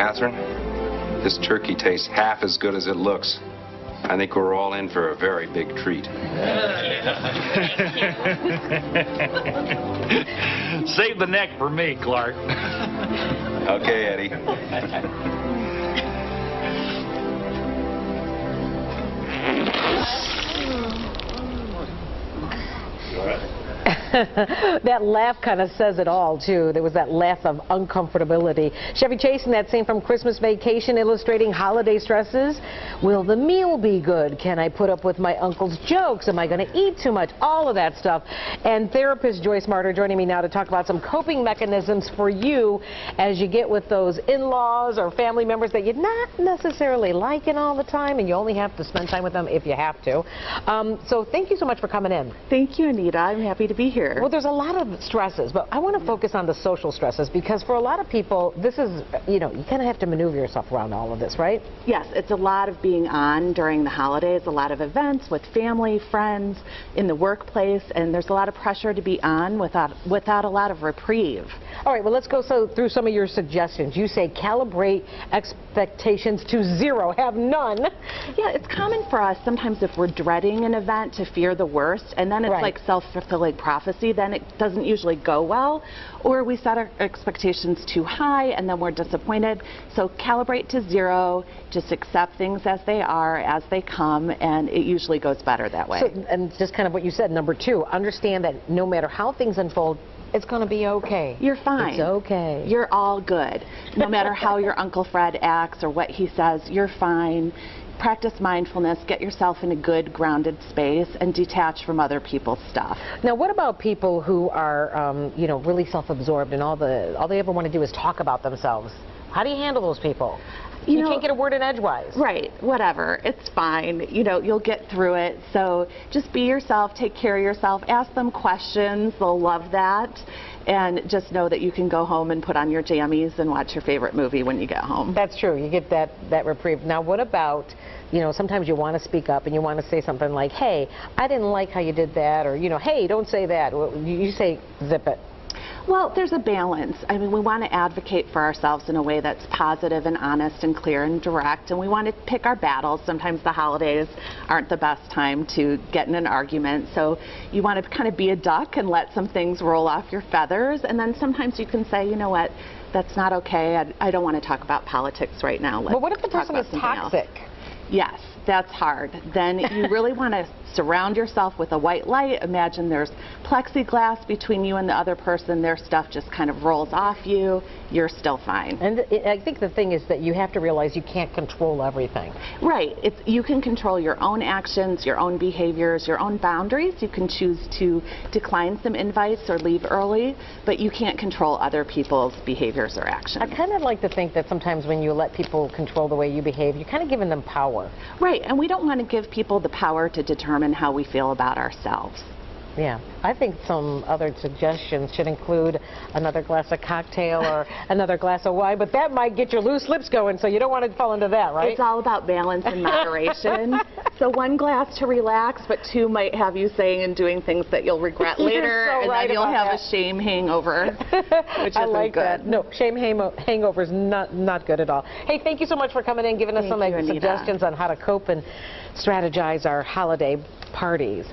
Catherine, this turkey tastes half as good as it looks. I think we're all in for a very big treat. Save the neck for me, Clark. Okay, Eddie. That laugh kind of says it all, too. There was that laugh of uncomfortability. Chevy Chase in that scene from Christmas Vacation illustrating holiday stresses. Will the meal be good? Can I put up with my uncle's jokes? Am I going to eat too much? All of that stuff. And therapist Joyce Marter joining me now to talk about some coping mechanisms for you as you get with those in-laws or family members that you're not necessarily liking all the time, and you only have to spend time with them if you have to. So thank you so much for coming in. Thank you, Anita. I'm happy to be here. Well, there's a lot of stresses, but I want to focus on the social stresses because for a lot of people, this is, you kind of have to maneuver yourself around all of this, right? Yes, it's a lot of being on during the holidays, a lot of events with family, friends, in the workplace, and there's a lot of pressure to be on without a lot of reprieve. All right, well, let's go through some of your suggestions. You say calibrate expectations to zero, have none. Yeah, it's common for us sometimes if we're dreading an event to fear the worst, and then it's like self-fulfilling prophecy, then it doesn't usually go well, or we set our expectations too high and then we're disappointed. So calibrate to zero, just accept things as they are, as they come, and it usually goes better that way. So, and just kind of what you said, number two, understand that no matter how things unfold, it's going to be okay. You're fine. It's okay. You're all good. No matter how your Uncle Fred acts or what he says, you're fine. Practice mindfulness, get yourself in a good, grounded space, and detach from other people's stuff. Now, what about people who are, really self-absorbed and all they ever want to do is talk about themselves? How do you handle those people? You can't get a word in edgewise. Right, whatever, it's fine. You'll get through it. So just be yourself, take care of yourself, ask them questions, they'll love that. And just know that you can go home and put on your jammies and watch your favorite movie when you get home. That's true, you get that reprieve. Now what about, sometimes you want to speak up and you want to say something like, hey, I didn't like how you did that, or, hey, don't say that. You say, zip it. Well, there's a balance. I mean, we want to advocate for ourselves in a way that's positive and honest and clear and direct, and we want to pick our battles. Sometimes the holidays aren't the best time to get in an argument, so you want to kind of be a duck and let some things roll off your feathers, and then sometimes you can say, you know what, that's not okay. I don't want to talk about politics right now. But what if the person is toxic? Yes, that's hard. Then you really want to surround yourself with a white light. Imagine there's plexiglass between you and the other person. Their stuff just kind of rolls off you. You're still fine. And I think the thing is that you have to realize you can't control everything. Right. You can control your own actions, your own behaviors, your own boundaries. You can choose to decline some invites or leave early, but you can't control other people's behaviors or actions. I kind of like to think that sometimes when you let people control the way you behave, you're kind of giving them power. Right, and we don't want to give people the power to determine how we feel about ourselves. Yeah, I think some other suggestions should include another glass of cocktail or another glass of wine, but that might get your loose lips going, so you don't want to fall into that, right? It's all about balance and moderation. So one glass to relax, but two might have you saying and doing things that you'll regret later, so and then you'll have a shame hangover, which isn't like good. That. No, shame hangover is not good at all. Hey, thank you so much for coming in, giving us some suggestions on how to cope and strategize our holiday parties.